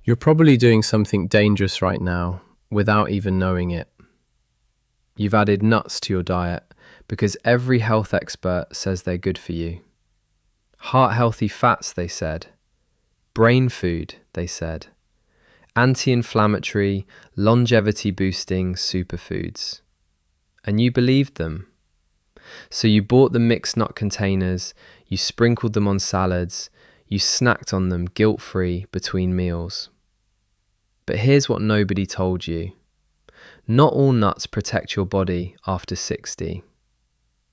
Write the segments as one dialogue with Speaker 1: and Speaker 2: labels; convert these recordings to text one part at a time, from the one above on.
Speaker 1: You're probably doing something dangerous right now without even knowing it. You've added nuts to your diet because every health expert says they're good for you. Heart-healthy fats, they said. Brain food, they said. Anti-inflammatory, longevity-boosting superfoods. And you believed them. So you bought the mixed nut containers, you sprinkled them on salads, you snacked on them guilt-free between meals. But here's what nobody told you. Not all nuts protect your body after 60.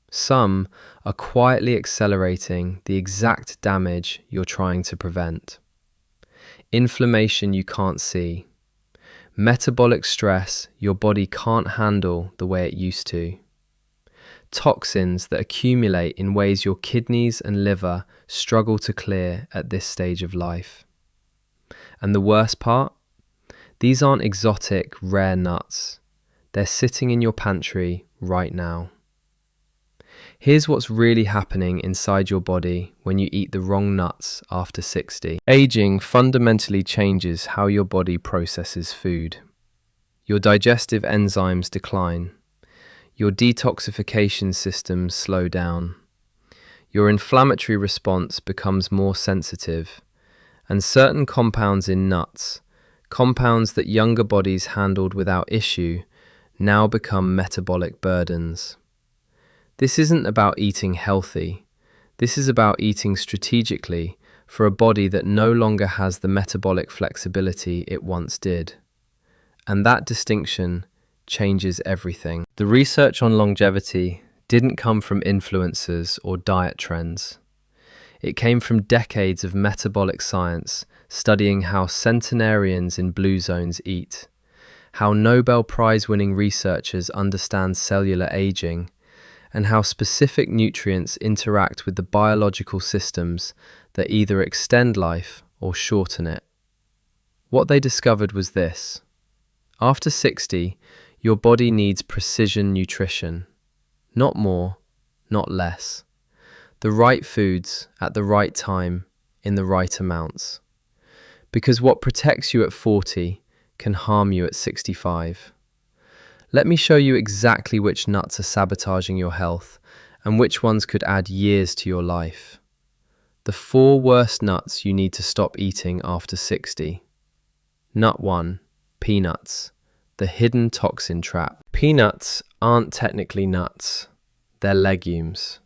Speaker 1: Some are quietly accelerating the exact damage you're trying to prevent. Inflammation you can't see. Metabolic stress your body can't handle the way it used to. Toxins that accumulate in ways your kidneys and liver struggle to clear at this stage of life. And the worst part? These aren't exotic, rare nuts. They're sitting in your pantry right now. Here's what's really happening inside your body when you eat the wrong nuts after 60. Aging fundamentally changes how your body processes food. Your digestive enzymes decline. Your detoxification systems slow down. Your inflammatory response becomes more sensitive. And certain compounds in nuts, compounds that younger bodies handled without issue, now become metabolic burdens. This isn't about eating healthy. This is about eating strategically for a body that no longer has the metabolic flexibility it once did. And that distinction changes everything. The research on longevity didn't come from influencers or diet trends. It came from decades of metabolic science studying how centenarians in blue zones eat, how Nobel Prize-winning researchers understand cellular aging, and how specific nutrients interact with the biological systems that either extend life or shorten it. What they discovered was this. After 60, your body needs precision nutrition. Not more, not less. The right foods at the right time in the right amounts. Because what protects you at 40 can harm you at 65. Let me show you exactly which nuts are sabotaging your health and which ones could add years to your life. The 4 worst nuts you need to stop eating after 60. Nut 1. Peanuts. The hidden toxin trap. Peanuts aren't technically nuts. They're legumes.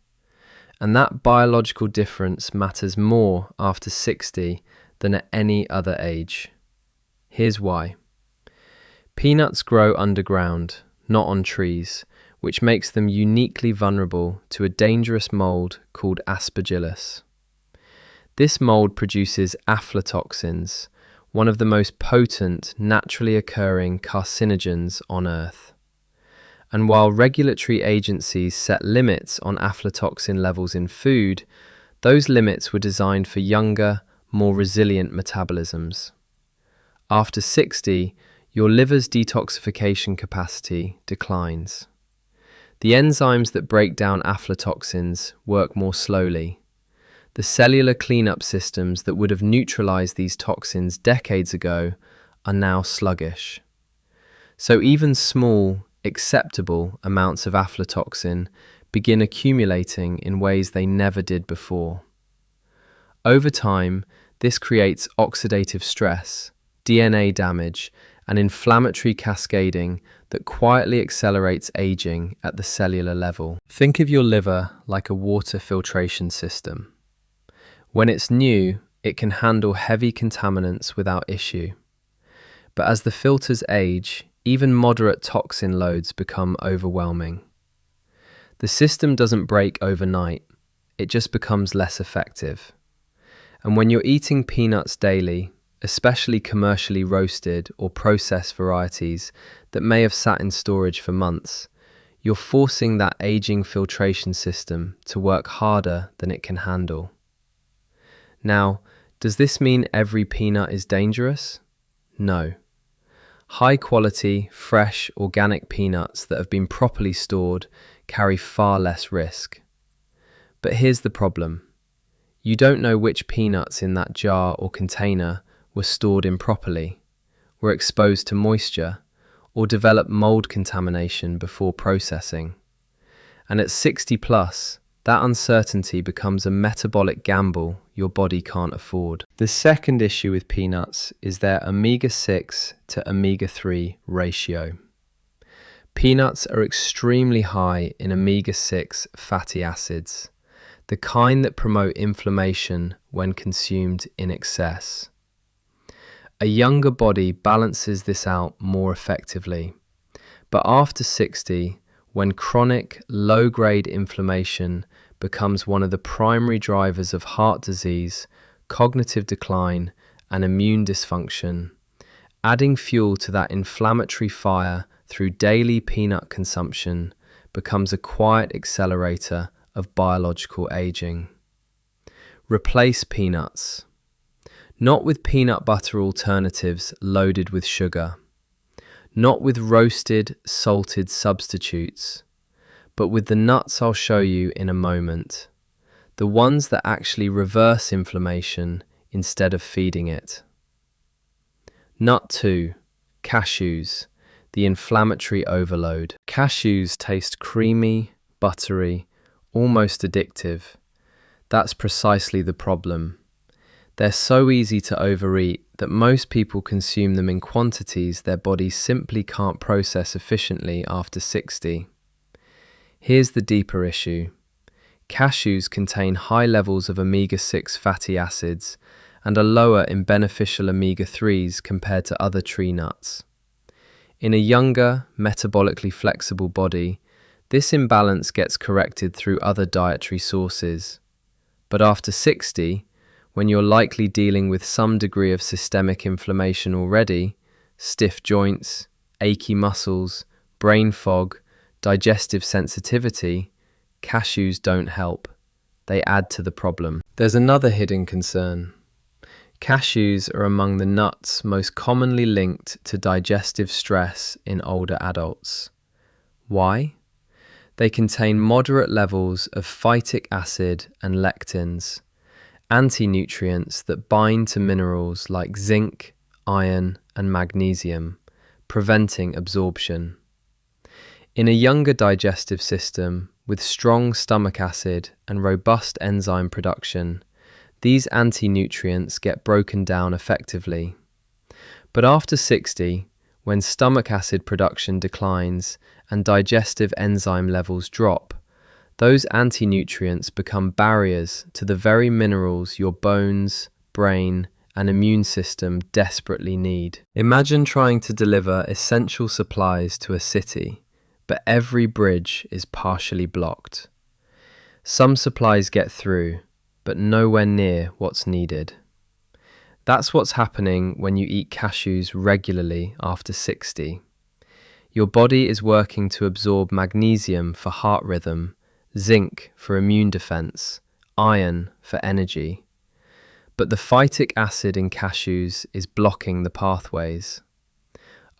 Speaker 1: And that biological difference matters more after 60 than at any other age. Here's why. Peanuts grow underground, not on trees, which makes them uniquely vulnerable to a dangerous mold called aspergillus. This mold produces aflatoxins, one of the most potent, naturally occurring carcinogens on Earth. And while regulatory agencies set limits on aflatoxin levels in food, those limits were designed for younger, more resilient metabolisms. After 60, your liver's detoxification capacity declines. The enzymes that break down aflatoxins work more slowly. The cellular cleanup systems that would have neutralized these toxins decades ago are now sluggish. So even small, acceptable amounts of aflatoxin begin accumulating in ways they never did before. Over time, this creates oxidative stress, DNA damage, and inflammatory cascading that quietly accelerates aging at the cellular level. Think of your liver like a water filtration system. When it's new, it can handle heavy contaminants without issue. But as the filters age, even moderate toxin loads become overwhelming. The system doesn't break overnight, it just becomes less effective. And when you're eating peanuts daily, especially commercially roasted or processed varieties that may have sat in storage for months, you're forcing that aging filtration system to work harder than it can handle. Now, does this mean every peanut is dangerous? No. High quality, fresh, organic peanuts that have been properly stored carry far less risk. But here's the problem. You don't know which peanuts in that jar or container were stored improperly, were exposed to moisture, or developed mold contamination before processing. And at 60 plus, that uncertainty becomes a metabolic gamble your body can't afford. The second issue with peanuts is their omega-6 to omega-3 ratio. Peanuts are extremely high in omega-6 fatty acids, the kind that promote inflammation when consumed in excess. A younger body balances this out more effectively, but after 60, when chronic, low-grade inflammation becomes one of the primary drivers of heart disease, cognitive decline, and immune dysfunction, adding fuel to that inflammatory fire through daily peanut consumption becomes a quiet accelerator of biological aging. Replace peanuts. Not with peanut butter alternatives loaded with sugar. Not with roasted, salted substitutes, but with the nuts I'll show you in a moment. The ones that actually reverse inflammation instead of feeding it. Nut 2. Cashews. The inflammatory overload. Cashews taste creamy, buttery, almost addictive. That's precisely the problem. They're so easy to overeat that most people consume them in quantities their bodies simply can't process efficiently after 60. Here's the deeper issue. Cashews contain high levels of omega-6 fatty acids and are lower in beneficial omega-3s compared to other tree nuts. In a younger, metabolically flexible body, this imbalance gets corrected through other dietary sources. But after 60, when you're likely dealing with some degree of systemic inflammation already, stiff joints, achy muscles, brain fog, digestive sensitivity, cashews don't help. They add to the problem. There's another hidden concern. Cashews are among the nuts most commonly linked to digestive stress in older adults. Why? They contain moderate levels of phytic acid and lectins, anti-nutrients that bind to minerals like zinc, iron, and magnesium, preventing absorption. In a younger digestive system with strong stomach acid and robust enzyme production, these anti-nutrients get broken down effectively. But after 60, when stomach acid production declines and digestive enzyme levels drop, those anti-nutrients become barriers to the very minerals your bones, brain, and immune system desperately need. Imagine trying to deliver essential supplies to a city, but every bridge is partially blocked. Some supplies get through, but nowhere near what's needed. That's what's happening when you eat cashews regularly after 60. Your body is working to absorb magnesium for heart rhythm, zinc for immune defense, iron for energy. But the phytic acid in cashews is blocking the pathways.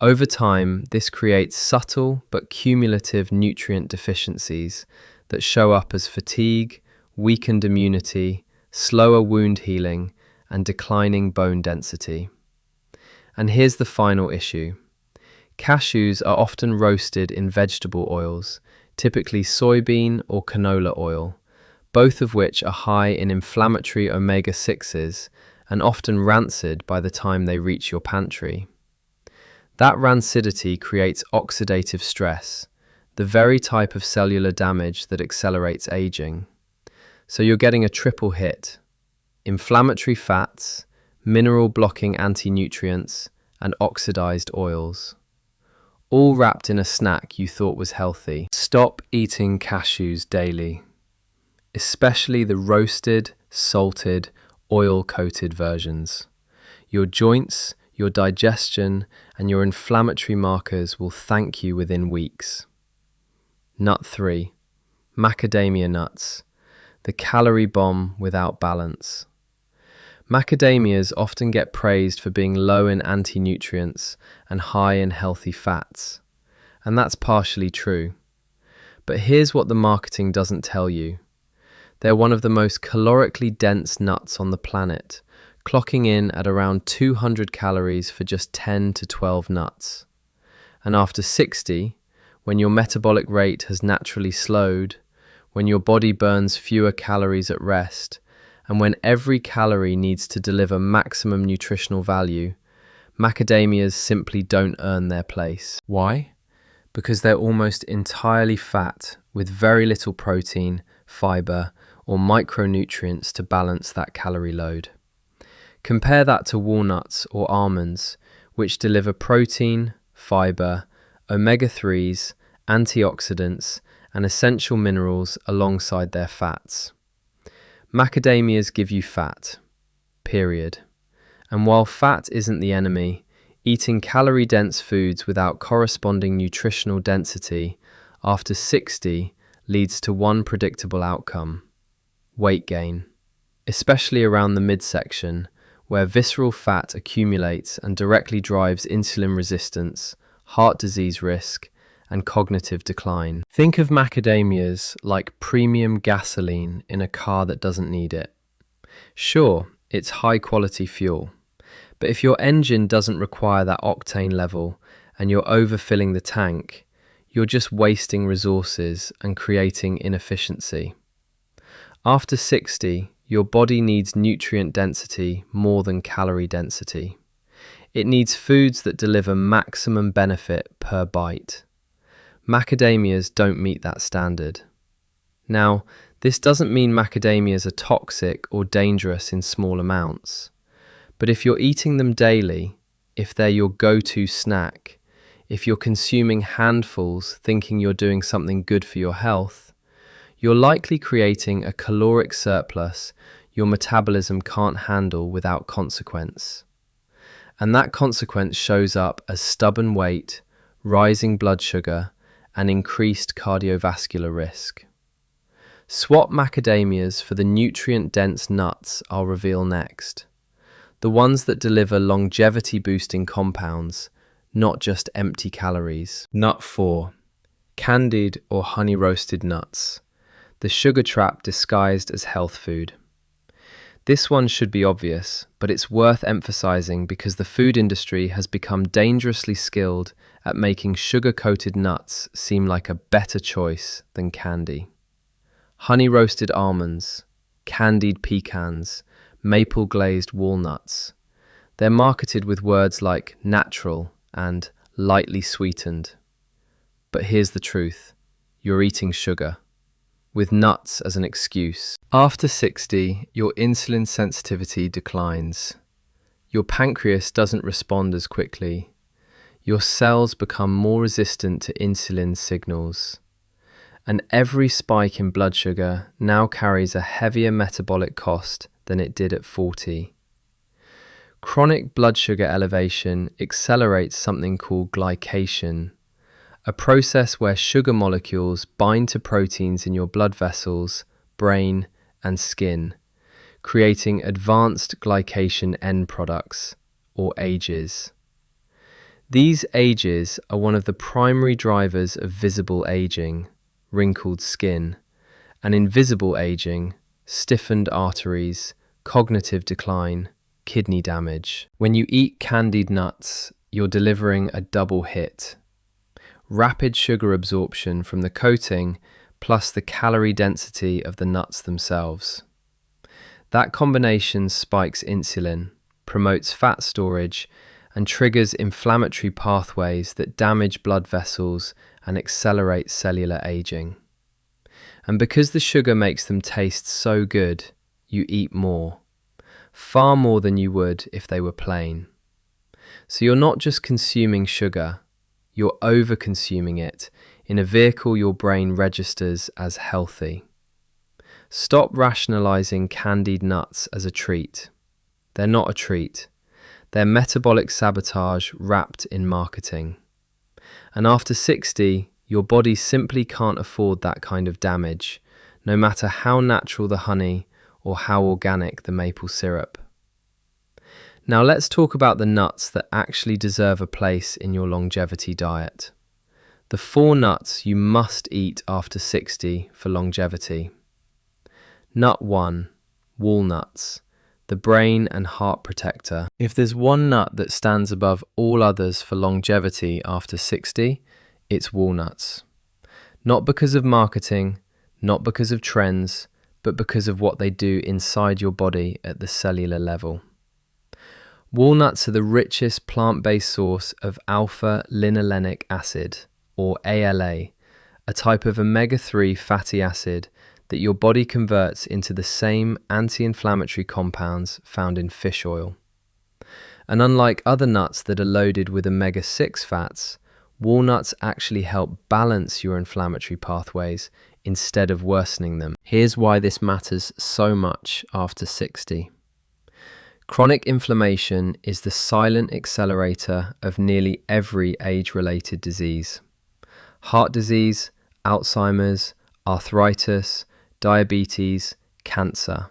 Speaker 1: Over time, this creates subtle but cumulative nutrient deficiencies that show up as fatigue, weakened immunity, slower wound healing, and declining bone density. And here's the final issue. Cashews are often roasted in vegetable oils, typically soybean or canola oil, both of which are high in inflammatory omega-6s and often rancid by the time they reach your pantry. That rancidity creates oxidative stress, the very type of cellular damage that accelerates aging. So you're getting a triple hit: inflammatory fats, mineral-blocking anti-nutrients, and oxidized oils. All wrapped in a snack you thought was healthy. Stop eating cashews daily, especially the roasted, salted, oil-coated versions. Your joints, your digestion, and your inflammatory markers will thank you within weeks. Nut 3. Macadamia nuts. The calorie bomb without balance. Macadamias often get praised for being low in anti-nutrients and high in healthy fats, and that's partially true. But here's what the marketing doesn't tell you. They're one of the most calorically dense nuts on the planet, clocking in at around 200 calories for just 10 to 12 nuts. And after 60, when your metabolic rate has naturally slowed, when your body burns fewer calories at rest, and when every calorie needs to deliver maximum nutritional value, macadamias simply don't earn their place. Why? Because they're almost entirely fat with very little protein, fiber, or micronutrients to balance that calorie load. Compare that to walnuts or almonds, which deliver protein, fiber, omega-3s, antioxidants, and essential minerals alongside their fats. Macadamias give you fat, period. And while fat isn't the enemy, eating calorie-dense foods without corresponding nutritional density after 60 leads to one predictable outcome: weight gain, especially around the midsection, where visceral fat accumulates and directly drives insulin resistance, heart disease risk, and cognitive decline. Think of macadamias like premium gasoline in a car that doesn't need it. Sure, it's high-quality fuel, but if your engine doesn't require that octane level and you're overfilling the tank, you're just wasting resources and creating inefficiency. After 60, your body needs nutrient density more than calorie density. It needs foods that deliver maximum benefit per bite. Macadamias don't meet that standard. Now, this doesn't mean macadamias are toxic or dangerous in small amounts. But if you're eating them daily, if they're your go-to snack, if you're consuming handfuls thinking you're doing something good for your health, you're likely creating a caloric surplus your metabolism can't handle without consequence. And that consequence shows up as stubborn weight, rising blood sugar, and increased cardiovascular risk. Swap macadamias for the nutrient-dense nuts I'll reveal next. The ones that deliver longevity-boosting compounds, not just empty calories. Nut 4. Candied or honey-roasted nuts. The sugar trap disguised as health food. This one should be obvious, but it's worth emphasizing because the food industry has become dangerously skilled at making sugar-coated nuts seem like a better choice than candy. Honey-roasted almonds, candied pecans, maple-glazed walnuts. They're marketed with words like natural and lightly sweetened. But here's the truth. You're eating sugar, with nuts as an excuse. After 60, your insulin sensitivity declines. Your pancreas doesn't respond as quickly. Your cells become more resistant to insulin signals. And every spike in blood sugar now carries a heavier metabolic cost than it did at 40. Chronic blood sugar elevation accelerates something called glycation, a process where sugar molecules bind to proteins in your blood vessels, brain, and skin, creating advanced glycation end products, or AGEs. These AGEs are one of the primary drivers of visible aging, wrinkled skin, and invisible aging, stiffened arteries, cognitive decline, kidney damage. When you eat candied nuts, you're delivering a double hit. Rapid sugar absorption from the coating plus the calorie density of the nuts themselves. That combination spikes insulin, promotes fat storage, and triggers inflammatory pathways that damage blood vessels and accelerate cellular aging. And because the sugar makes them taste so good, you eat more. Far more than you would if they were plain. So you're not just consuming sugar, you're over-consuming it in a vehicle your brain registers as healthy. Stop rationalizing candied nuts as a treat. They're not a treat. They're metabolic sabotage wrapped in marketing. And after 60, your body simply can't afford that kind of damage, no matter how natural the honey or how organic the maple syrup. Now let's talk about the nuts that actually deserve a place in your longevity diet. The 4 nuts you must eat after 60 for longevity. Nut 1, walnuts, the brain and heart protector. If there's one nut that stands above all others for longevity after 60, it's walnuts. Not because of marketing, not because of trends, but because of what they do inside your body at the cellular level. Walnuts are the richest plant-based source of alpha-linolenic acid, or ALA, a type of omega-3 fatty acid that your body converts into the same anti-inflammatory compounds found in fish oil. And unlike other nuts that are loaded with omega-6 fats, walnuts actually help balance your inflammatory pathways instead of worsening them. Here's why this matters so much after 60. Chronic inflammation is the silent accelerator of nearly every age-related disease. Heart disease, Alzheimer's, arthritis, diabetes, cancer.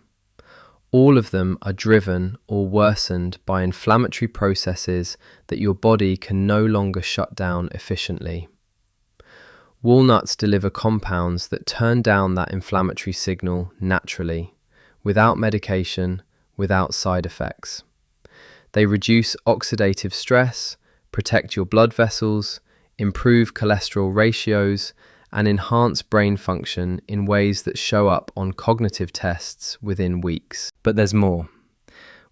Speaker 1: All of them are driven or worsened by inflammatory processes that your body can no longer shut down efficiently. Walnuts deliver compounds that turn down that inflammatory signal naturally, without medication, without side effects. They reduce oxidative stress, protect your blood vessels, improve cholesterol ratios, and enhance brain function in ways that show up on cognitive tests within weeks. But there's more.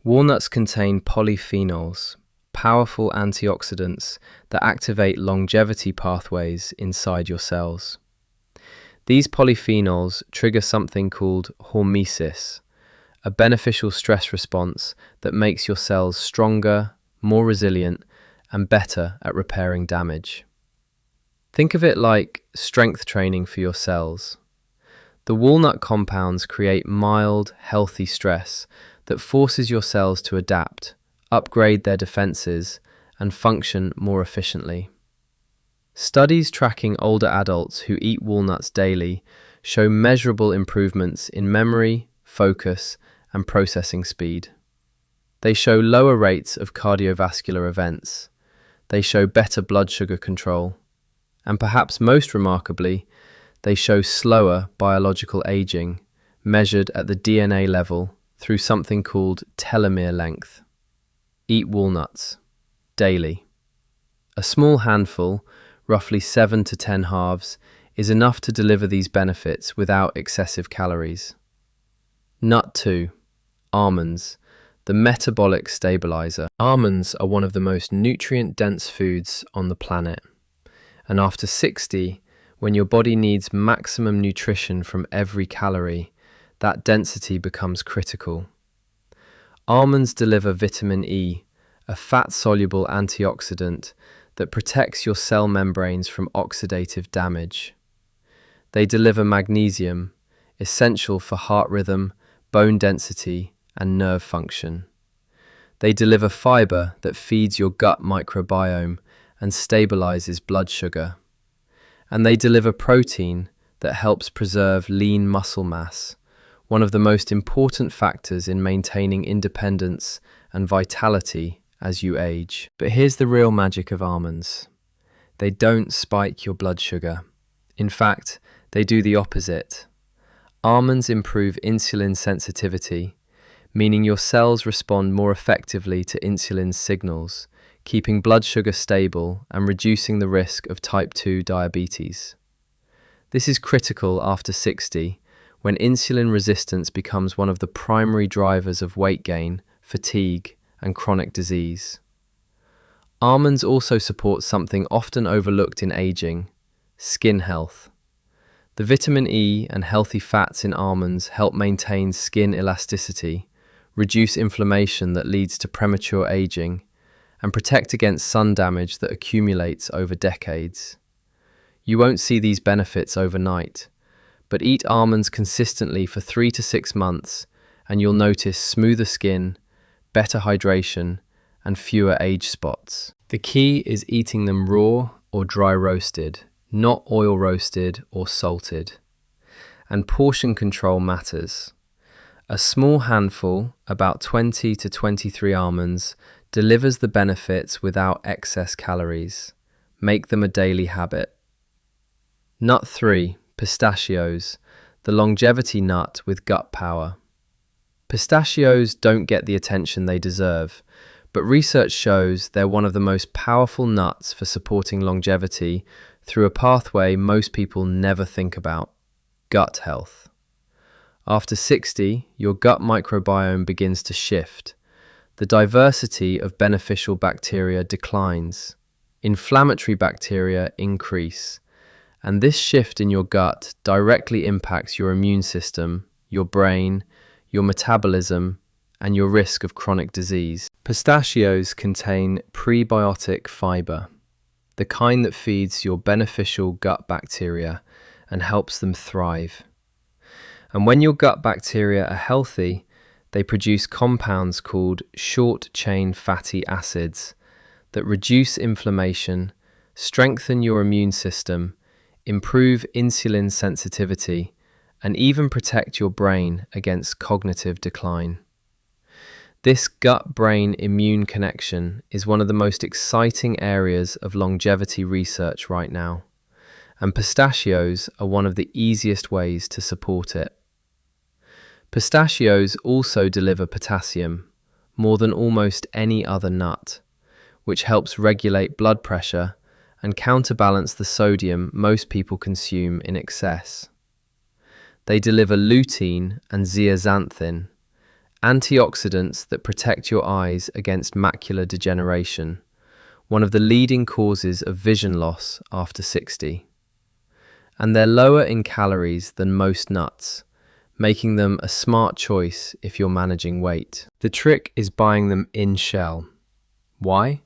Speaker 1: Walnuts contain polyphenols, powerful antioxidants that activate longevity pathways inside your cells. These polyphenols trigger something called hormesis, a beneficial stress response that makes your cells stronger, more resilient, and better at repairing damage. Think of it like strength training for your cells. The walnut compounds create mild, healthy stress that forces your cells to adapt, upgrade their defenses, and function more efficiently. Studies tracking older adults who eat walnuts daily show measurable improvements in memory, focus, and processing speed. They show lower rates of cardiovascular events. They show better blood sugar control. And perhaps most remarkably, they show slower biological aging, measured at the DNA level through something called telomere length. Eat walnuts daily. A small handful, roughly 7 to 10 halves, is enough to deliver these benefits without excessive calories. Nut 2. Almonds, the metabolic stabilizer. Almonds are one of the most nutrient-dense foods on the planet. And after 60, when your body needs maximum nutrition from every calorie, that density becomes critical. Almonds deliver vitamin E, a fat-soluble antioxidant that protects your cell membranes from oxidative damage. They deliver magnesium, essential for heart rhythm, bone density, and nerve function. They deliver fiber that feeds your gut microbiome and stabilizes blood sugar. And they deliver protein that helps preserve lean muscle mass, one of the most important factors in maintaining independence and vitality as you age. But here's the real magic of almonds. They don't spike your blood sugar. In fact, they do the opposite. Almonds improve insulin sensitivity, meaning your cells respond more effectively to insulin signals, keeping blood sugar stable and reducing the risk of type 2 diabetes. This is critical after 60, when insulin resistance becomes one of the primary drivers of weight gain, fatigue, and chronic disease. Almonds also support something often overlooked in aging: skin health. The vitamin E and healthy fats in almonds help maintain skin elasticity, reduce inflammation that leads to premature aging, and protect against sun damage that accumulates over decades. You won't see these benefits overnight, but eat almonds consistently for 3 to 6 months and you'll notice smoother skin, better hydration, and fewer age spots. The key is eating them raw or dry roasted, not oil roasted or salted. And portion control matters. A small handful, about 20 to 23 almonds, delivers the benefits without excess calories. Make them a daily habit. Nut 3. Pistachios, the longevity nut with gut power. Pistachios don't get the attention they deserve, but research shows they're one of the most powerful nuts for supporting longevity through a pathway most people never think about: gut health. After 60, your gut microbiome begins to shift. The diversity of beneficial bacteria declines. Inflammatory bacteria increase. And this shift in your gut directly impacts your immune system, your brain, your metabolism, and your risk of chronic disease. Pistachios contain prebiotic fiber, the kind that feeds your beneficial gut bacteria and helps them thrive. And when your gut bacteria are healthy, they produce compounds called short-chain fatty acids that reduce inflammation, strengthen your immune system, improve insulin sensitivity, and even protect your brain against cognitive decline. This gut-brain immune connection is one of the most exciting areas of longevity research right now, and pistachios are one of the easiest ways to support it. Pistachios also deliver potassium, more than almost any other nut, which helps regulate blood pressure and counterbalance the sodium most people consume in excess. They deliver lutein and zeaxanthin, antioxidants that protect your eyes against macular degeneration, one of the leading causes of vision loss after 60. And they're lower in calories than most nuts, making them a smart choice if you're managing weight. The trick is buying them in shell. Why?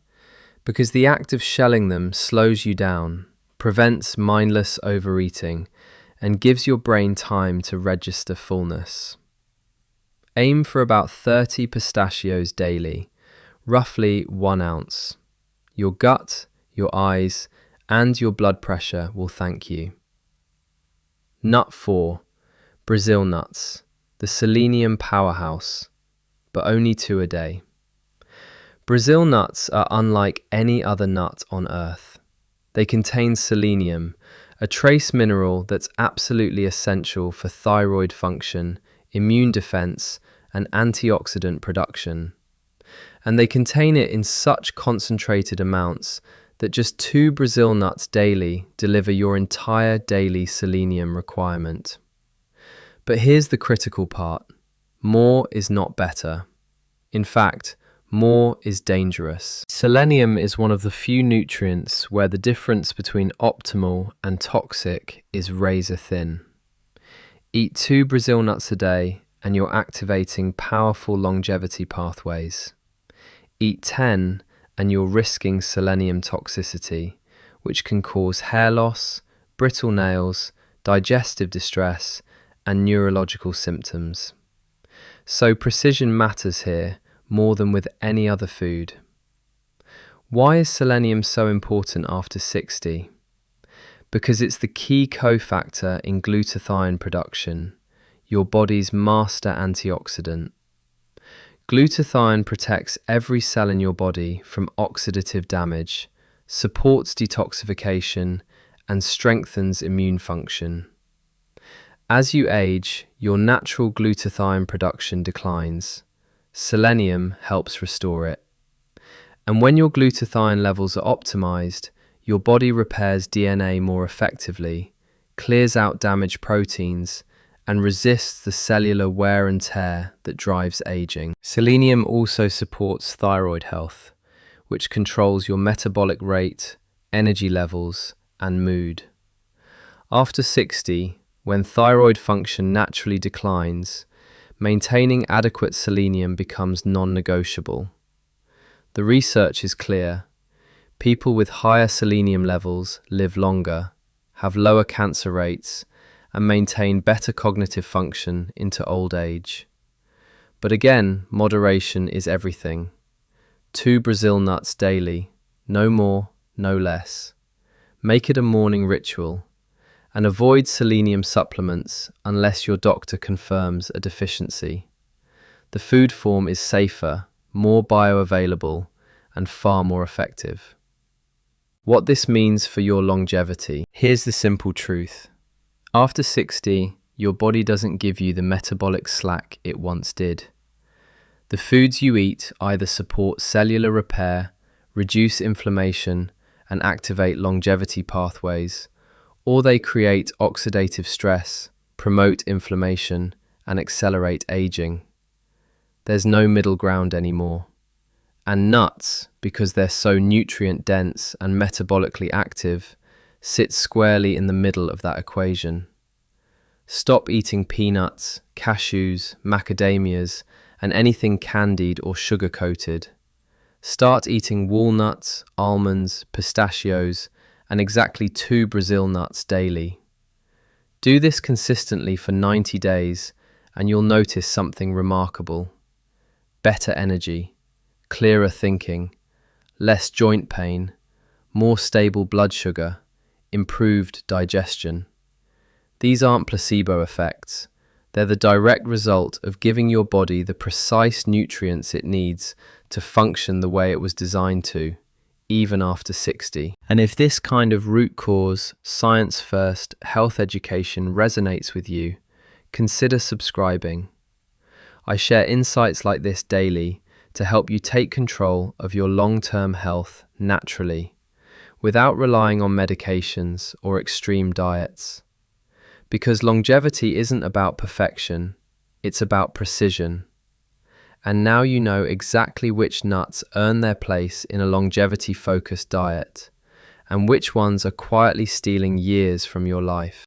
Speaker 1: Because the act of shelling them slows you down, prevents mindless overeating, and gives your brain time to register fullness. Aim for about 30 pistachios daily, roughly 1 ounce. Your gut, your eyes, and your blood pressure will thank you. Nut 4. Brazil nuts, the selenium powerhouse, but only 2 a day. Brazil nuts are unlike any other nut on earth. They contain selenium, a trace mineral that's absolutely essential for thyroid function, immune defense, and antioxidant production. And they contain it in such concentrated amounts that just 2 Brazil nuts daily deliver your entire daily selenium requirement. But here's the critical part. More is not better. In fact, more is dangerous. Selenium is one of the few nutrients where the difference between optimal and toxic is razor thin. Eat 2 Brazil nuts a day and you're activating powerful longevity pathways. Eat 10 and you're risking selenium toxicity, which can cause hair loss, brittle nails, digestive distress, and neurological symptoms. So precision matters here more than with any other food. Why is selenium so important after 60? Because it's the key cofactor in glutathione production, your body's master antioxidant. Glutathione protects every cell in your body from oxidative damage, supports detoxification, and strengthens immune function. As you age, your natural glutathione production declines. Selenium helps restore it. And when your glutathione levels are optimized, your body repairs DNA more effectively, clears out damaged proteins, and resists the cellular wear and tear that drives aging. Selenium also supports thyroid health, which controls your metabolic rate, energy levels, and mood. After 60, when thyroid function naturally declines, maintaining adequate selenium becomes non-negotiable. The research is clear. People with higher selenium levels live longer, have lower cancer rates, and maintain better cognitive function into old age. But again, moderation is everything. 2 Brazil nuts daily, no more, no less. Make it a morning ritual. And avoid selenium supplements unless your doctor confirms a deficiency. The food form is safer, more bioavailable, and far more effective. What this means for your longevity. Here's the simple truth. After 60, your body doesn't give you the metabolic slack it once did. The foods you eat either support cellular repair, reduce inflammation, and activate longevity pathways, or they create oxidative stress, promote inflammation, and accelerate aging. There's no middle ground anymore. And nuts, because they're so nutrient-dense and metabolically active, sit squarely in the middle of that equation. Stop eating peanuts, cashews, macadamias, and anything candied or sugar-coated. Start eating walnuts, almonds, pistachios, and exactly 2 Brazil nuts daily. Do this consistently for 90 days, and you'll notice something remarkable. Better energy, clearer thinking, less joint pain, more stable blood sugar, improved digestion. These aren't placebo effects. They're the direct result of giving your body the precise nutrients it needs to function the way it was designed to, even after 60. And if this kind of root cause, science-first health education resonates with you, consider subscribing. I share insights like this daily to help you take control of your long-term health naturally, without relying on medications or extreme diets. Because longevity isn't about perfection, it's about precision. And now you know exactly which nuts earn their place in a longevity-focused diet, and which ones are quietly stealing years from your life.